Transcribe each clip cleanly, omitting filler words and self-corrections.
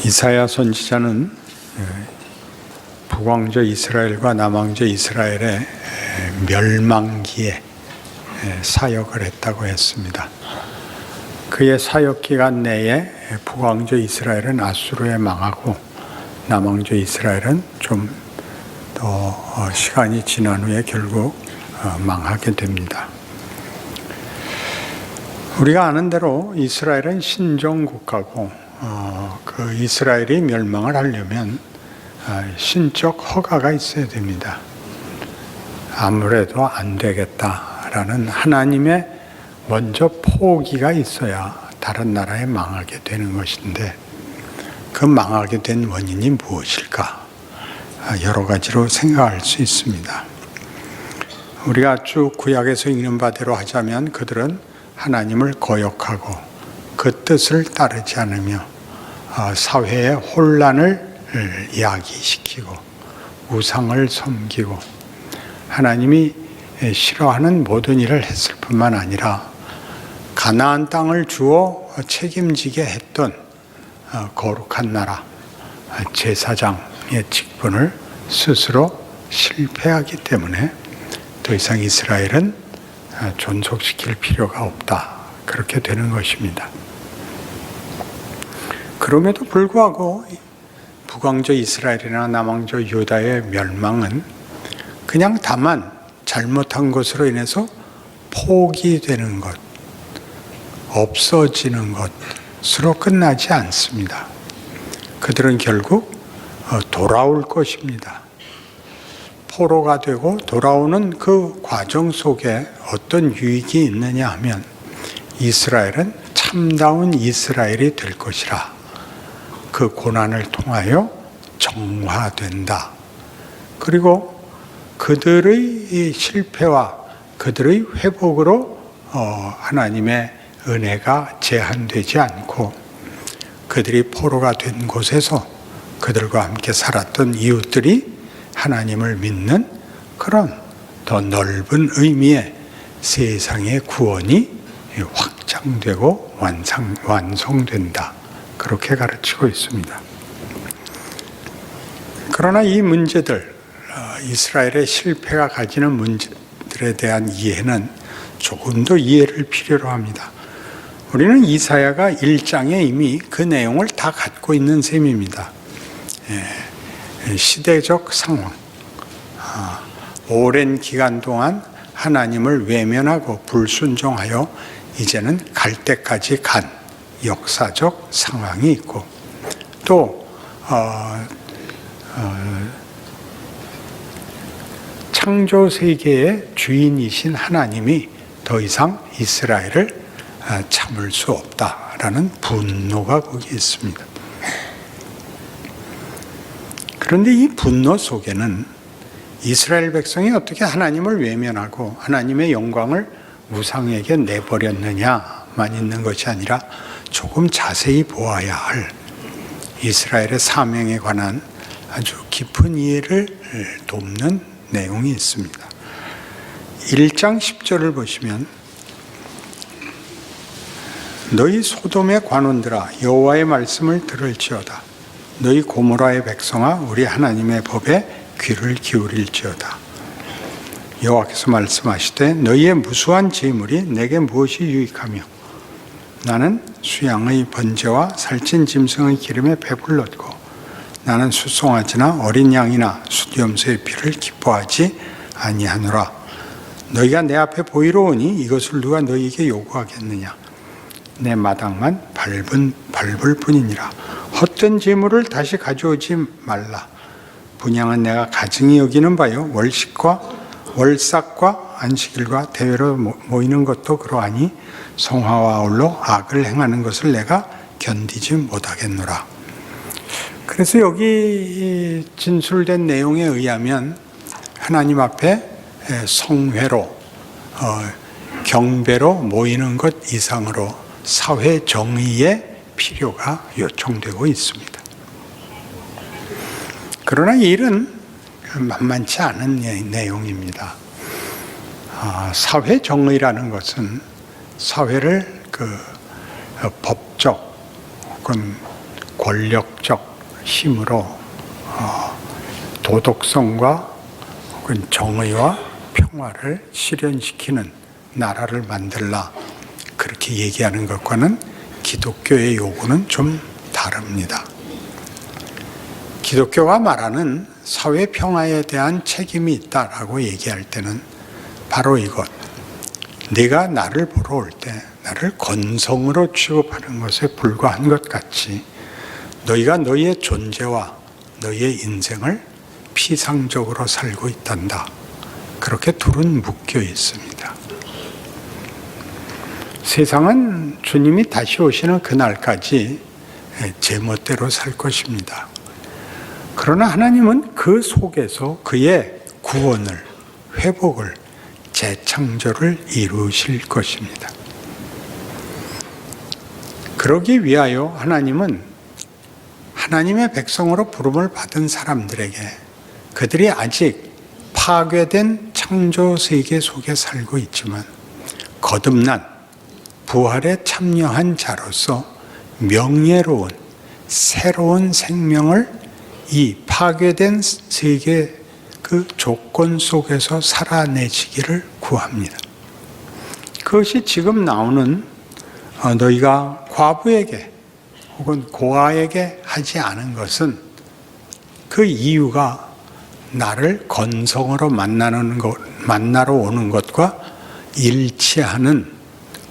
이사야 선지자는 북왕조 이스라엘과 남왕조 이스라엘의 멸망기에 사역을 했다고 했습니다. 그의 사역 기간 내에 북왕조 이스라엘은 아수르에 망하고 남왕조 이스라엘은 좀 더 시간이 지난 후에 결국 망하게 됩니다. 우리가 아는 대로 이스라엘은 신종 국가고 그 이스라엘이 멸망을 하려면 신적 허가가 있어야 됩니다. 아무래도 안 되겠다라는 하나님의 먼저 포기가 있어야 다른 나라에 망하게 되는 것인데, 그 망하게 된 원인이 무엇일까? 여러 가지로 생각할 수 있습니다. 우리가 쭉 구약에서 읽는 바대로 하자면 그들은 하나님을 거역하고 그 뜻을 따르지 않으며 사회의 혼란을 야기시키고 우상을 섬기고 하나님이 싫어하는 모든 일을 했을 뿐만 아니라 가나안 땅을 주어 책임지게 했던 거룩한 나라 제사장의 직분을 스스로 실패하기 때문에 더 이상 이스라엘은 존속시킬 필요가 없다, 그렇게 되는 것입니다. 그럼에도 불구하고 북왕조 이스라엘이나 남왕조 유다의 멸망은 그냥 다만 잘못한 것으로 인해서 포기되는 것, 없어지는 것으로 끝나지 않습니다. 그들은 결국 돌아올 것입니다. 포로가 되고 돌아오는 그 과정 속에 어떤 유익이 있느냐 하면 이스라엘은 참다운 이스라엘이 될 것이라, 그 고난을 통하여 정화된다. 그리고 그들의 이 실패와 그들의 회복으로 하나님의 은혜가 제한되지 않고 그들이 포로가 된 곳에서 그들과 함께 살았던 이웃들이 하나님을 믿는 그런 더 넓은 의미의 세상의 구원이 확장되고 완성된다, 그렇게 가르치고 있습니다. 그러나 이 문제들, 이스라엘의 실패가 가지는 문제들에 대한 이해는 조금 더 이해를 필요로 합니다. 우리는 이사야가 1장에 이미 그 내용을 다 갖고 있는 셈입니다. 시대적 상황, 오랜 기간 동안 하나님을 외면하고 불순종하여 이제는 갈 때까지 간 역사적 상황이 있고, 또 창조 세계의 주인이신 하나님이 더 이상 이스라엘을 참을 수 없다라는 분노가 거기 있습니다. 그런데 이 분노 속에는 이스라엘 백성이 어떻게 하나님을 외면하고 하나님의 영광을 우상에게 내버렸느냐만 있는 것이 아니라 조금 자세히 보아야 할 이스라엘의 사명에 관한 아주 깊은 이해를 돕는 내용이 있습니다. 1장 10절을 보시면, 너희 소돔의 관원들아 여호와의 말씀을 들을지어다. 너희 고모라의 백성아 우리 하나님의 법에 귀를 기울일지어다. 여호와께서 말씀하시되 너희의 무수한 재물이 내게 무엇이 유익하며 나는 수양의 번제와 살찐 짐승의 기름에 배불렀고 나는 수송아지나 어린 양이나 숫염소의 피를 기뻐하지 아니하노라. 너희가 내 앞에 보이러 오니 이것을 누가 너희에게 요구하겠느냐. 내 마당만 밟을 뿐이니라. 헛된 재물을 다시 가져오지 말라. 분향은 내가 가증히 여기는 바요, 월삭과 안식일과 대회로 모이는 것도 그러하니 성화와 아울러 악을 행하는 것을 내가 견디지 못하겠노라. 그래서 여기 진술된 내용에 의하면 하나님 앞에 성회로 경배로 모이는 것 이상으로 사회 정의의 필요가 요청되고 있습니다. 그러나 이 일은 만만치 않은 내용입니다. 사회 정의라는 것은 사회를 법적 혹은 권력적 힘으로 도덕성과 혹은 정의와 평화를 실현시키는 나라를 만들라, 그렇게 얘기하는 것과는 기독교의 요구는 좀 다릅니다. 기독교가 말하는 사회 평화에 대한 책임이 있다라고 얘기할 때는 바로 이것, 네가 나를 보러 올 때 나를 건성으로 취급하는 것에 불과한 것 같이 너희가 너희의 존재와 너희의 인생을 피상적으로 살고 있단다, 그렇게 둘은 묶여 있습니다. 세상은 주님이 다시 오시는 그날까지 제멋대로 살 것입니다. 그러나 하나님은 그 속에서 그의 구원을, 회복을, 재창조를 이루실 것입니다. 그러기 위하여 하나님은 하나님의 백성으로 부름을 받은 사람들에게 그들이 아직 파괴된 창조 세계 속에 살고 있지만 거듭난 부활에 참여한 자로서 명예로운 새로운 생명을 이 파괴된 세계 그 조건 속에서 살아내시기를 구합니다. 그것이 지금 나오는 너희가 과부에게 혹은 고아에게 하지 않은 것은 그 이유가 나를 건성으로 만나러 오는 것과 일치하는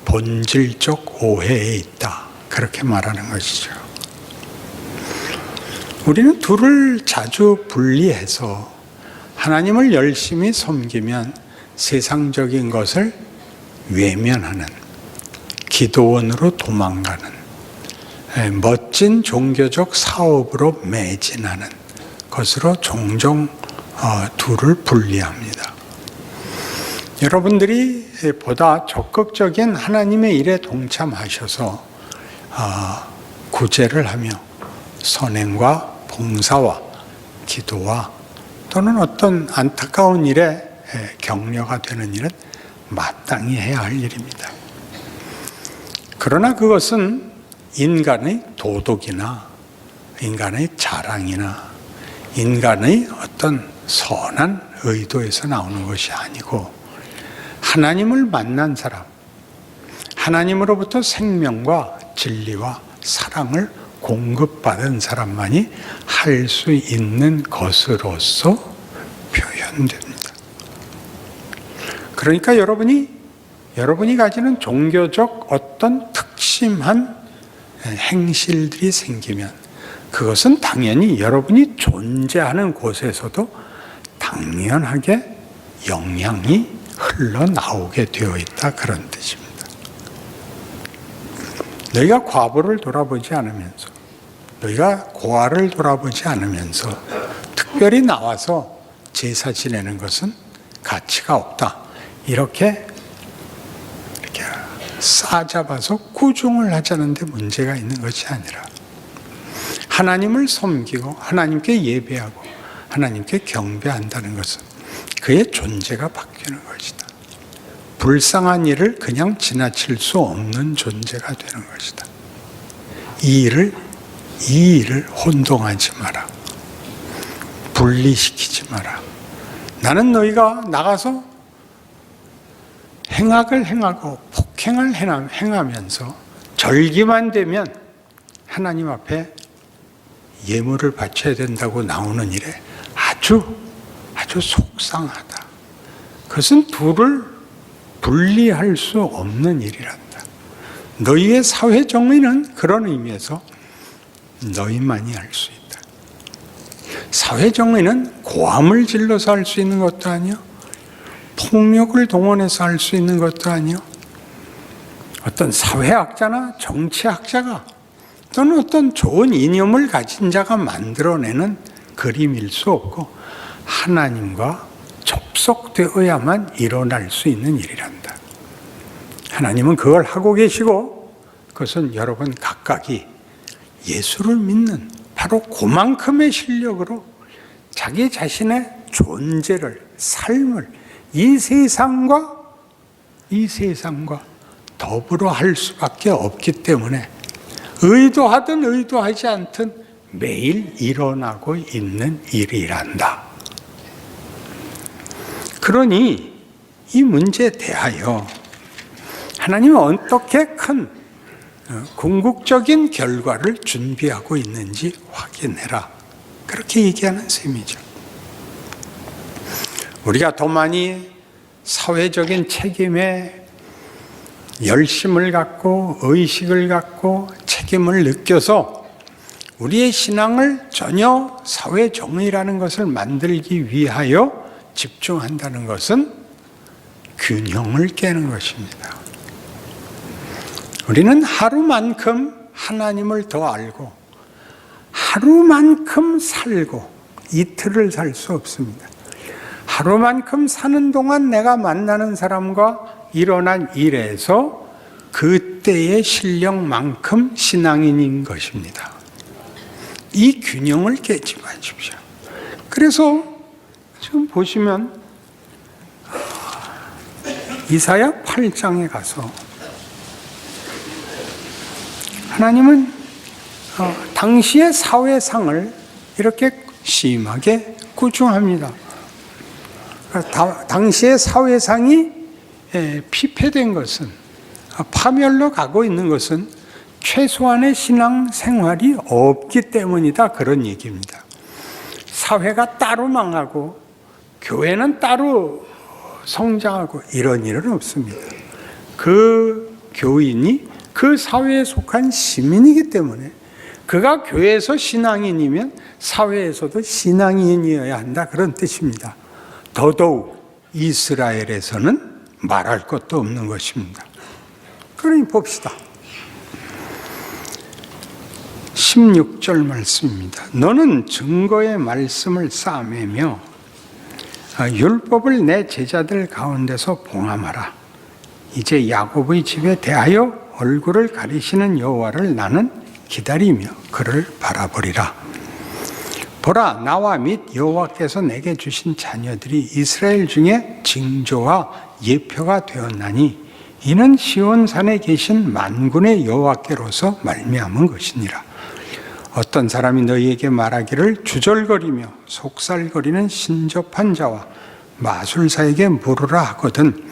본질적 오해에 있다, 그렇게 말하는 것이죠. 우리는 둘을 자주 분리해서 하나님을 열심히 섬기면 세상적인 것을 외면하는, 기도원으로 도망가는, 멋진 종교적 사업으로 매진하는 것으로 종종 둘을 분리합니다. 여러분들이 보다 적극적인 하나님의 일에 동참하셔서 구제를 하며 선행과 봉사와 기도와 또는 어떤 안타까운 일에 격려가 되는 일은 마땅히 해야 할 일입니다. 그러나 그것은 인간의 도덕이나 인간의 자랑이나 인간의 어떤 선한 의도에서 나오는 것이 아니고 하나님을 만난 사람, 하나님으로부터 생명과 진리와 사랑을 공급받은 사람만이 할 수 있는 것으로서 표현됩니다. 그러니까 여러분이 가지는 종교적 어떤 특심한 행실들이 생기면 그것은 당연히 여러분이 존재하는 곳에서도 당연하게 영향이 흘러나오게 되어 있다, 그런 뜻입니다. 너희가 과부를 돌아보지 않으면서, 너희가 고아를 돌아보지 않으면서 특별히 나와서 제사 지내는 것은 가치가 없다, 이렇게 싸잡아서 꾸중을 하자는데 문제가 있는 것이 아니라 하나님을 섬기고 하나님께 예배하고 하나님께 경배한다는 것은 그의 존재가 바뀌는 것이다. 불쌍한 일을 그냥 지나칠 수 없는 존재가 되는 것이다. 이 일을 혼동하지 마라. 분리시키지 마라. 나는 너희가 나가서 행악을 행하고 폭행을 행하면서 절기만 되면 하나님 앞에 예물을 바쳐야 된다고 나오는 일에 아주 속상하다. 그것은 둘을 분리할 수 없는 일이란다. 너희의 사회 정의는 그런 의미에서 너희만이 할 수 있다. 사회 정의는 고함을 질러서 할 수 있는 것도 아니요, 폭력을 동원해서 할 수 있는 것도 아니요, 어떤 사회학자나 정치학자가 또는 어떤 좋은 이념을 가진 자가 만들어내는 그림일 수 없고 하나님과 접속되어야만 일어날 수 있는 일이란다. 하나님은 그걸 하고 계시고 그것은 여러분 각각이 예수를 믿는 바로 그만큼의 실력으로 자기 자신의 존재를, 삶을 이 세상과 더불어 할 수밖에 없기 때문에 의도하든 의도하지 않든 매일 일어나고 있는 일이란다. 그러니 이 문제에 대하여 하나님은 어떻게 큰 궁극적인 결과를 준비하고 있는지 확인해라. 그렇게 얘기하는 셈이죠. 우리가 더 많이 사회적인 책임에 열심을 갖고 의식을 갖고 책임을 느껴서 우리의 신앙을 전혀 사회 정의라는 것을 만들기 위하여 집중한다는 것은 균형을 깨는 것입니다. 우리는 하루만큼 하나님을 더 알고 하루만큼 살고 이틀을 살 수 없습니다. 하루만큼 사는 동안 내가 만나는 사람과 일어난 일에서 그때의 실력만큼 신앙인인 것입니다. 이 균형을 깨지 마십시오. 그래서 지금 보시면 이사야 8장에 가서 하나님은 당시의 사회상을 이렇게 심하게 꾸중합니다. 당시의 사회상이 피폐된 것은, 파멸로 가고 있는 것은 최소한의 신앙 생활이 없기 때문이다, 그런 얘기입니다. 사회가 따로 망하고 교회는 따로 성장하고 이런 일은 없습니다. 그 교인이 그 사회에 속한 시민이기 때문에 그가 교회에서 신앙인이면 사회에서도 신앙인이어야 한다, 그런 뜻입니다. 더더욱 이스라엘에서는 말할 것도 없는 것입니다. 그러니 봅시다. 16절 말씀입니다. 너는 증거의 말씀을 싸매며 율법을 내 제자들 가운데서 봉함하라. 이제 야곱의 집에 대하여 얼굴을 가리시는 여호와를 나는 기다리며 그를 바라보리라. 보라, 나와 및 여호와께서 내게 주신 자녀들이 이스라엘 중에 징조와 예표가 되었나니 이는 시온산에 계신 만군의 여호와께로서 말미암은 것이니라. 어떤 사람이 너희에게 말하기를 주절거리며 속살거리는 신접한 자와 마술사에게 물으라 하거든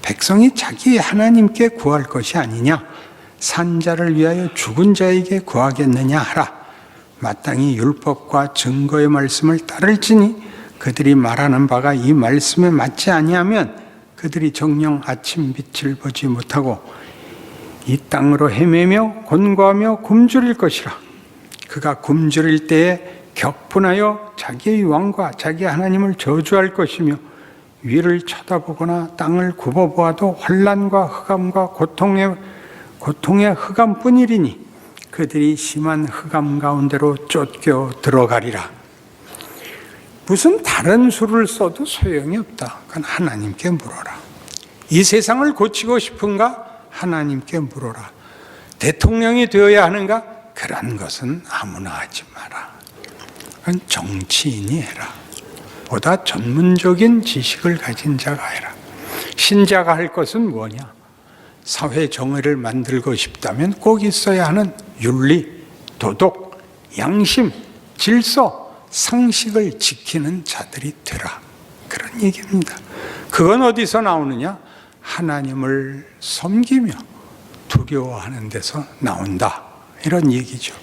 백성이 자기 하나님께 구할 것이 아니냐, 산자를 위하여 죽은 자에게 구하겠느냐 하라. 마땅히 율법과 증거의 말씀을 따를지니 그들이 말하는 바가 이 말씀에 맞지 아니하면 그들이 정녕 아침 빛을 보지 못하고 이 땅으로 헤매며 곤고하며 굶주릴 것이라. 그가 굶주릴 때에 격분하여 자기의 왕과 자기 하나님을 저주할 것이며 위를 쳐다보거나 땅을 굽어보아도 환난과 흑암과 고통의 흑암뿐이리니 그들이 심한 흑암 가운데로 쫓겨 들어가리라. 무슨 다른 수를 써도 소용이 없다. 그건 하나님께 물어라. 이 세상을 고치고 싶은가? 하나님께 물어라. 대통령이 되어야 하는가? 그런 것은 아무나 하지 마라. 그건 정치인이 해라. 보다 전문적인 지식을 가진 자가 해라. 신자가 할 것은 뭐냐? 사회 정의를 만들고 싶다면 꼭 있어야 하는 윤리, 도덕, 양심, 질서, 상식을 지키는 자들이 되라. 그런 얘기입니다. 그건 어디서 나오느냐? 하나님을 섬기며 두려워하는 데서 나온다. 이런 얘기죠.